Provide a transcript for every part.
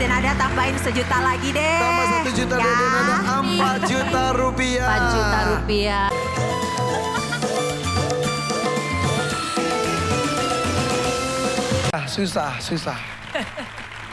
Denada tambahin 1 juta lagi deh. Tambah 1 juta Ya. dari Denada, 4 juta rupiah. 4 juta rupiah. Susah.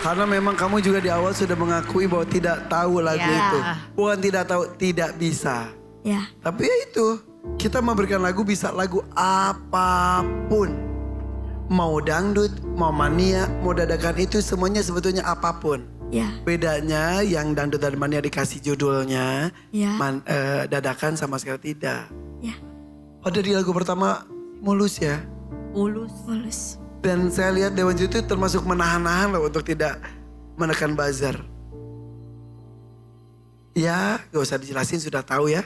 Karena memang kamu juga di awal sudah mengakui bahwa tidak tahu lagu Ya. itu. Bukan tidak tahu, tidak bisa. Ya. Tapi ya itu, kita memberikan lagu bisa lagu apapun. Mau dangdut, mau mania, mau dadakan itu semuanya sebetulnya apapun. Ya. Bedanya yang dangdut dan mania dikasih judulnya, Ya. dadakan sama sekali tidak. Ya. Oh dari lagu pertama mulus ya. Mulus. Dan saya lihat Dewan Juri itu termasuk menahan-nahan loh untuk tidak menekan buzzer. Ya, gak usah dijelasin sudah tahu ya.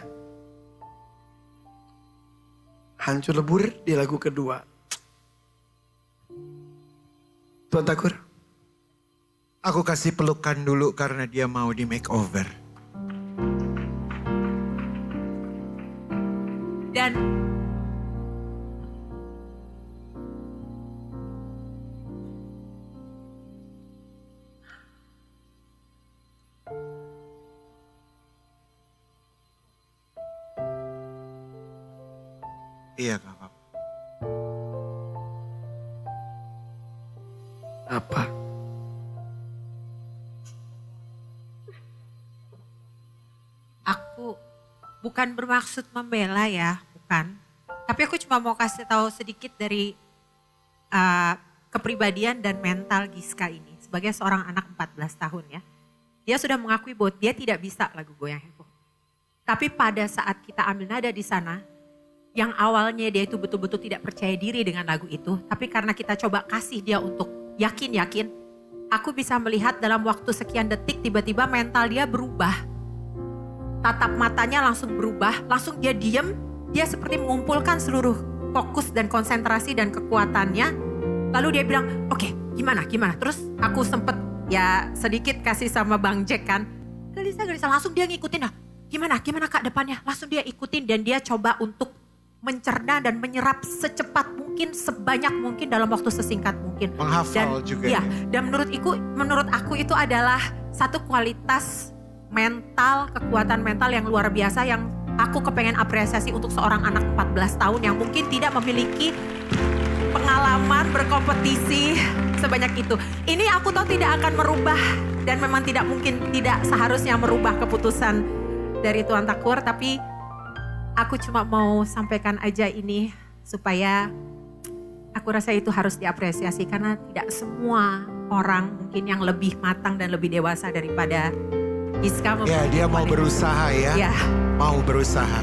Hancur lebur di lagu kedua. Tuan Takur. Aku kasih pelukan dulu karena dia mau di makeover. Dan Iya gak apa-apa. Apa? aku bukan bermaksud membela ya, bukan. Tapi aku cuma mau kasih tahu sedikit dari kepribadian dan mental Giska ini. Sebagai seorang anak 14 tahun ya. Dia sudah mengakui bahwa dia tidak bisa lagu goyang heboh. Tapi pada saat kita ambil nada di sana, yang awalnya dia itu betul-betul tidak percaya diri dengan lagu itu. Tapi karena kita coba kasih dia untuk yakin-yakin, aku bisa melihat dalam waktu sekian detik tiba-tiba mental dia berubah. Tatap matanya langsung berubah, langsung dia diem, dia seperti mengumpulkan seluruh fokus dan konsentrasi dan kekuatannya. Lalu dia bilang, oke, gimana? Terus aku sempet ya sedikit kasih sama Bang Jack kan. Gelisah, langsung dia ngikutin lah. Gimana kak depannya? Langsung dia ikutin dan dia coba untuk mencerna dan menyerap secepat mungkin, sebanyak mungkin dalam waktu sesingkat mungkin. Menghafal juga ya. ya. Dan menurut aku itu adalah satu kualitas mental, kekuatan mental yang luar biasa yang aku kepengen apresiasi untuk seorang anak 14 tahun yang mungkin tidak memiliki pengalaman berkompetisi sebanyak itu. Ini aku tahu tidak akan merubah dan memang tidak mungkin, tidak seharusnya merubah keputusan dari Tuan Takur, tapi aku cuma mau sampaikan aja ini supaya aku rasa itu harus diapresiasi karena tidak semua orang mungkin yang lebih matang dan lebih dewasa daripada Giska. Ya dia mau berusaha ya. Ya. Mau berusaha.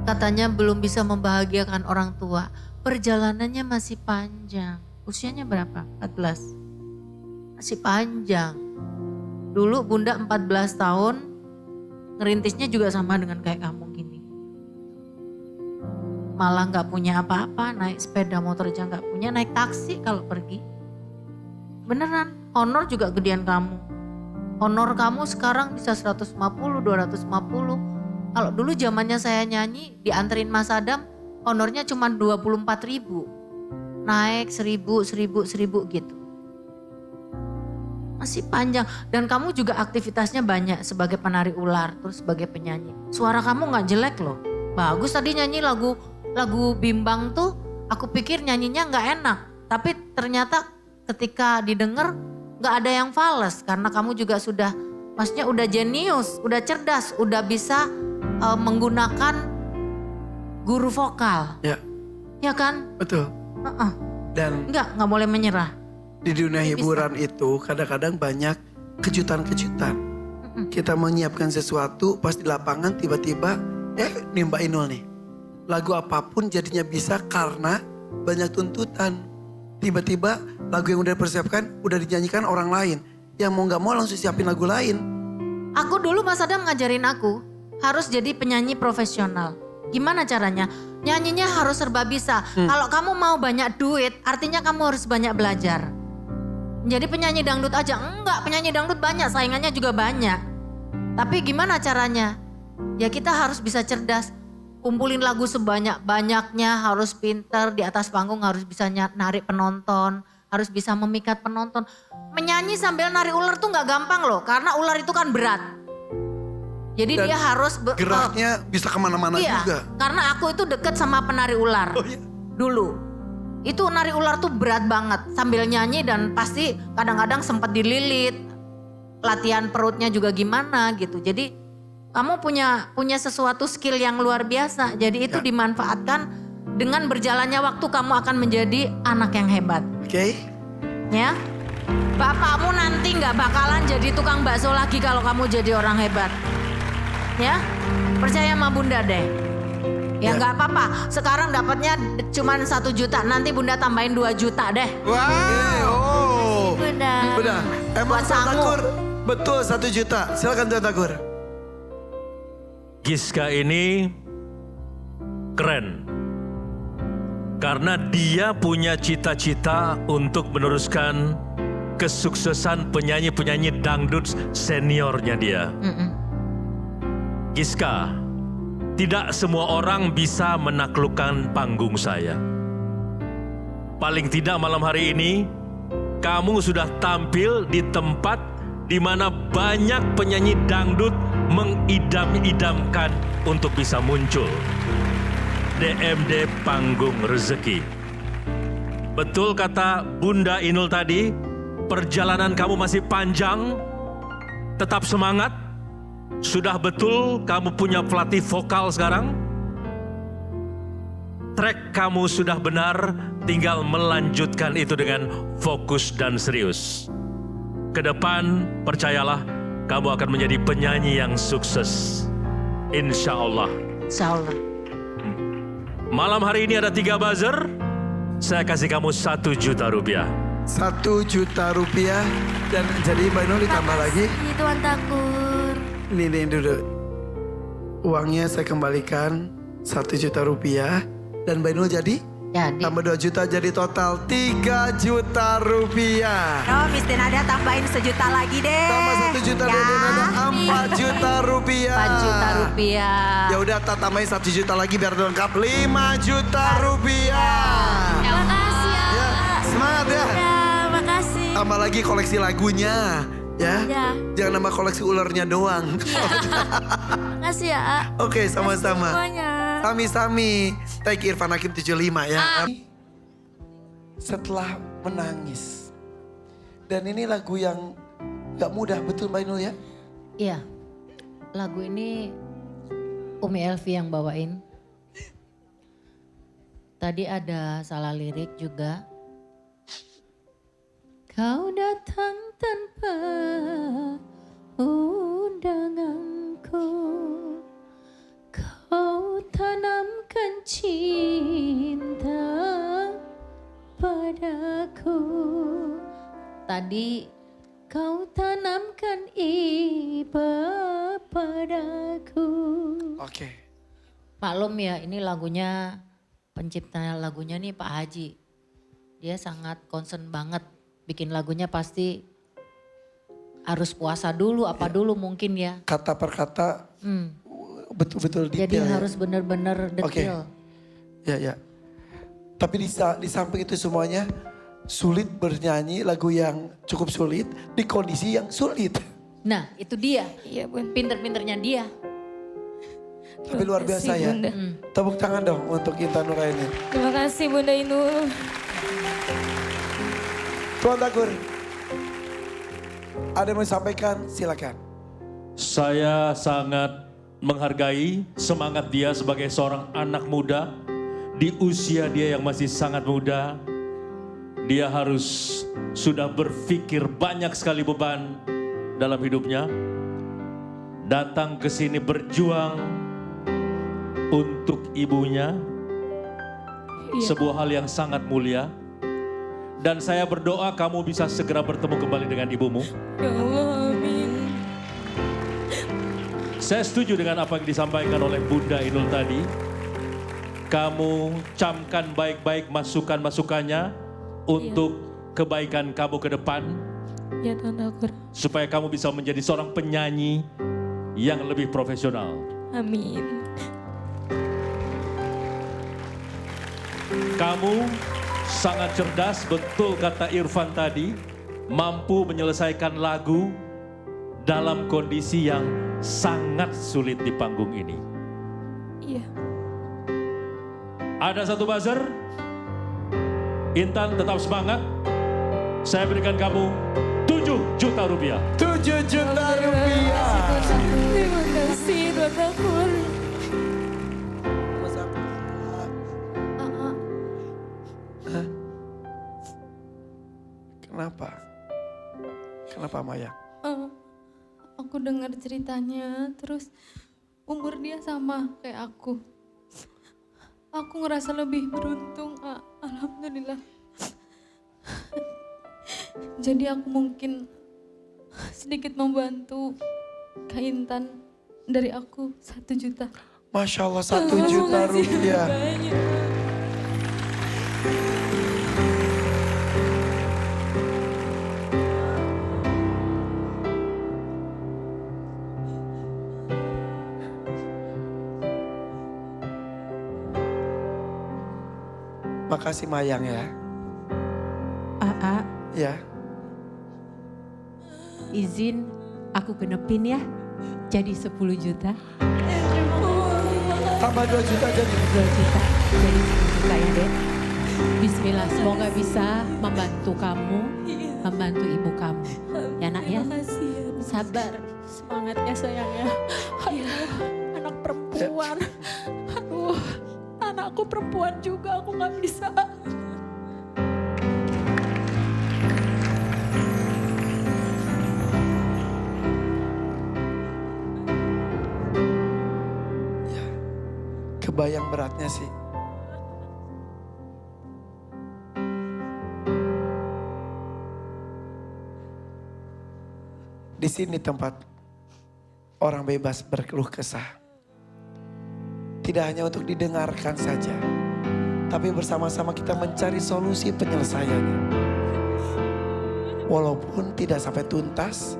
Katanya belum bisa membahagiakan orang tua. Perjalanannya masih panjang. Usianya berapa? 14. Masih panjang. Dulu Bunda 14 tahun, ngerintisnya juga sama dengan kayak kamu gini. Malah gak punya apa-apa, naik sepeda motor aja gak punya, naik taksi kalau pergi. Beneran, honor juga gedean kamu. Honor kamu sekarang bisa 150, 250. Kalau dulu zamannya saya nyanyi, dianterin Mas Adam, honornya cuma 24.000. Naik 1.000 gitu. Masih panjang. Dan kamu juga aktivitasnya banyak sebagai penari ular, terus sebagai penyanyi. Suara kamu gak jelek loh. Bagus tadi nyanyi lagu Bimbang tuh, aku pikir nyanyinya gak enak. Tapi ternyata ketika didengar gak ada yang fales. Karena kamu juga sudah, maksudnya udah jenius, udah cerdas, udah bisa menggunakan guru vokal. Ya. Ya kan? Betul. Dan Enggak boleh menyerah. di dunia hiburan itu kadang-kadang banyak kejutan-kejutan. Kita menyiapkan sesuatu pas di lapangan tiba-tiba nimba Inul nih. Lagu apapun jadinya bisa karena banyak tuntutan. Tiba-tiba lagu yang udah dipersiapkan udah dinyanyikan orang lain. Yang mau gak mau langsung siapin lagu lain. Aku dulu Mas Adam ngajarin aku harus jadi penyanyi profesional. Gimana caranya? Nyanyinya harus serba bisa. Kalau kamu mau banyak duit, artinya kamu harus banyak belajar. Jadi penyanyi dangdut aja? Enggak, penyanyi dangdut banyak, saingannya juga banyak. Tapi gimana caranya? Ya kita harus bisa cerdas. Kumpulin lagu sebanyak-banyaknya, harus pinter, di atas panggung harus bisa narik penonton. harus bisa memikat penonton. Menyanyi sambil nari ular tuh nggak gampang loh, karena ular itu kan berat. Jadi Dan dia harus geraknya bisa kemana-mana iya, juga. karena aku itu deket sama penari ular Oh iya. dulu. Itu nari ular tuh berat banget sambil nyanyi dan pasti kadang-kadang sempat dililit. Latihan perutnya juga gimana gitu. Jadi kamu punya sesuatu skill yang luar biasa. Jadi itu Ya. dimanfaatkan. Dengan berjalannya waktu kamu akan menjadi anak yang hebat. Oke. Ya. Bapakmu nanti nggak bakalan jadi tukang bakso lagi kalau kamu jadi orang hebat. Ya. Percaya sama bunda deh. Ya Ya. nggak apa-apa. Sekarang dapatnya cuma 1 juta. Nanti bunda tambahin 2 juta deh. Oh. Bunda. Udah. Emang Buat Tuan sangu. Takur? Betul 1 juta. Silakan Tuan Takur. Giska ini keren. Karena dia punya cita-cita untuk meneruskan kesuksesan penyanyi-penyanyi dangdut seniornya dia. Giska, tidak semua orang bisa menaklukkan panggung saya. Paling tidak malam hari ini, kamu sudah tampil di tempat di mana banyak penyanyi dangdut mengidam-idamkan untuk bisa muncul. DMD Panggung Rezeki. Betul kata Bunda Inul tadi, perjalanan kamu masih panjang, tetap semangat. Sudah betul kamu punya pelatih vokal sekarang. Track kamu sudah benar, tinggal melanjutkan itu dengan fokus dan serius. Kedepan, percayalah, kamu akan menjadi penyanyi yang sukses. Insya Allah. Insya Allah. Malam hari ini ada 3 buzzer. Saya kasih kamu 1 juta rupiah. 1 juta rupiah. Dan jadi Mbak Inul ditambah lagi. Makasih Tuan Takur. Ini dulu. Uangnya saya kembalikan 1 juta rupiah. Dan Mbak Inul jadi? Jadi Tambah 2 juta jadi total 3 juta rupiah. Oh, Miss Denada tambahin 1 juta lagi deh. Tambah 1 juta Ya. dan ada 4 juta rupiah. 4 juta rupiah. Ya udah tambahin 1 juta lagi biar lengkap 5 juta rupiah. Makasih ya. Ya, semangat ya. Ya, makasih. Tambah lagi koleksi lagunya ya. Ya. Jangan nambah koleksi ularnya doang. Makasih ya. Oke, sama-sama. Semuanya. Sami-sami. Thank you Irfan Hakim 75 ya. Setelah menangis. Dan ini lagu yang gak mudah, betul Mbak Inul ya? Iya. Lagu ini Umi Elvi yang bawain. Tadi ada salah lirik juga. Kau datang tanpa undanganku. Kau tanamkan cinta padaku. Tadi kau tanamkan iba padaku. Oke. Maklum ya, ini lagunya, pencipta lagunya nih Pak Haji. Dia sangat concern banget bikin lagunya, pasti harus puasa dulu, apa dulu mungkin ya. Kata per kata betul-betul Jadi detail ya. harus benar-benar detail. Ya. Tapi di samping itu semuanya sulit bernyanyi lagu yang cukup sulit di kondisi yang sulit. Nah itu dia, Iya bun. pinter-pinternya dia. Tapi luar biasa Makasih, ya. Bunda. Tepuk tangan dong untuk Intan Nuraini. Terima kasih Bunda Inul. Tuan Takur, ada yang mau disampaikan? Silakan. Saya sangat menghargai semangat dia sebagai seorang anak muda. Di usia dia yang masih sangat muda, dia harus sudah berpikir banyak sekali beban dalam hidupnya. Datang ke sini berjuang untuk ibunya, sebuah hal yang sangat mulia. Dan saya berdoa kamu bisa segera bertemu kembali dengan ibumu. Ya Allah, amin. Saya setuju dengan apa yang disampaikan oleh Bunda Inul tadi. Kamu camkan baik-baik masukan-masukannya untuk kebaikan kamu ke depan. Ya Tuan Takur. Supaya kamu bisa menjadi seorang penyanyi yang lebih profesional. Amin. Kamu sangat cerdas, betul kata Irfan tadi, mampu menyelesaikan lagu dalam kondisi yang sangat sulit di panggung ini. Iya. Ada satu buzzer, Intan tetap semangat, saya berikan kamu 7 juta rupiah. 7 juta rupiah. Terima kasih Tuan Takur. Kenapa? Kenapa Maya? Aku dengar ceritanya, terus umur dia sama kayak aku. Aku ngerasa lebih beruntung, alhamdulillah. Jadi aku mungkin sedikit membantu Kak Intan, dari aku 1 juta. Masya Allah 1 juta rupiah. Makasih Mayang ya. Aa, Ya. izin aku genepin ya. Jadi 10 juta. Tambah 2 juta jadi 2 juta. Jadi 10 juta ya, Dek. Bismillah, semoga bisa membantu kamu, membantu ibu kamu. Ya nak ya. Makasih ya. Sabar. Semangat ya sayang ya. Aduh, anak perempuan. Aduh, anakku perempuan juga, aku gak bisa. kebayang beratnya sih. Di sini tempat orang bebas berkeluh kesah. Tidak hanya untuk didengarkan saja, tapi bersama-sama kita mencari solusi penyelesaiannya. Walaupun tidak sampai tuntas,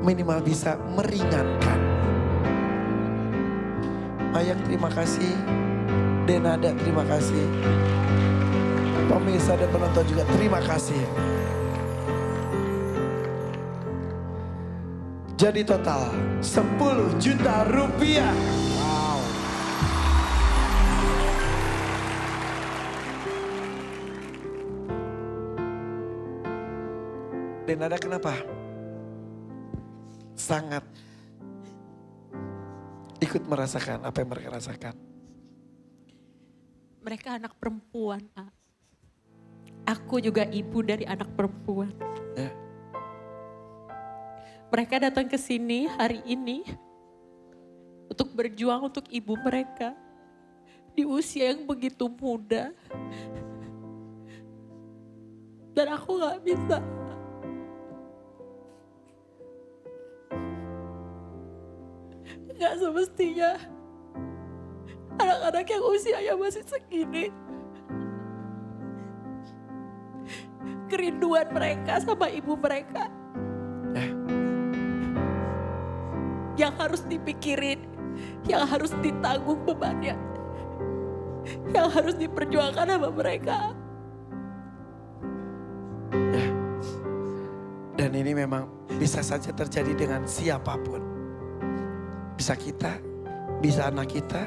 minimal bisa meringankan. Mayang terima kasih, Denada terima kasih, pemirsa dan penonton juga terima kasih. Jadi total 10 juta rupiah. Wow. Denada kenapa? Sangat ikut merasakan apa yang mereka rasakan. Mereka anak perempuan, Pak. Aku juga ibu dari anak perempuan. Ya. Mereka datang ke sini hari ini untuk berjuang untuk ibu mereka di usia yang begitu muda. Dan aku gak bisa. Gak semestinya anak-anak yang usianya masih segini, kerinduan mereka sama ibu mereka yang harus dipikirin, yang harus ditanggung bebannya, yang harus diperjuangkan sama mereka. Dan ini memang bisa saja terjadi dengan siapapun. Bisa kita, bisa anak kita.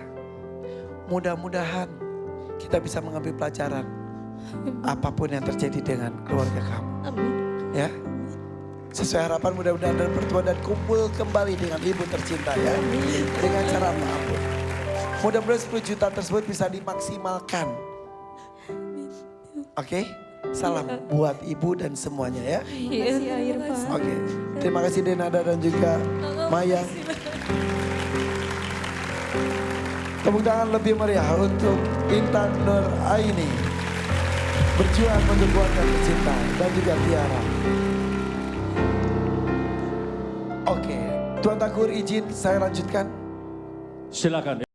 Mudah-mudahan kita bisa mengambil pelajaran apapun yang terjadi dengan keluarga kamu. Amin. Ya, sesuai harapan mudah-mudahan dan bertemu dan kumpul kembali dengan ibu tercinta ya. Dengan cara apapun. Mudah-mudahan 10 juta tersebut bisa dimaksimalkan. Oke, salam buat ibu dan semuanya ya. Oke, terima kasih Denada dan juga Maya. Tepuk tangan lebih meriah untuk Intan Nur Aini. Berjuang untuk keluarga tercinta dan juga Tiara. Oke, Tuan Takur izin saya lanjutkan. Silakan.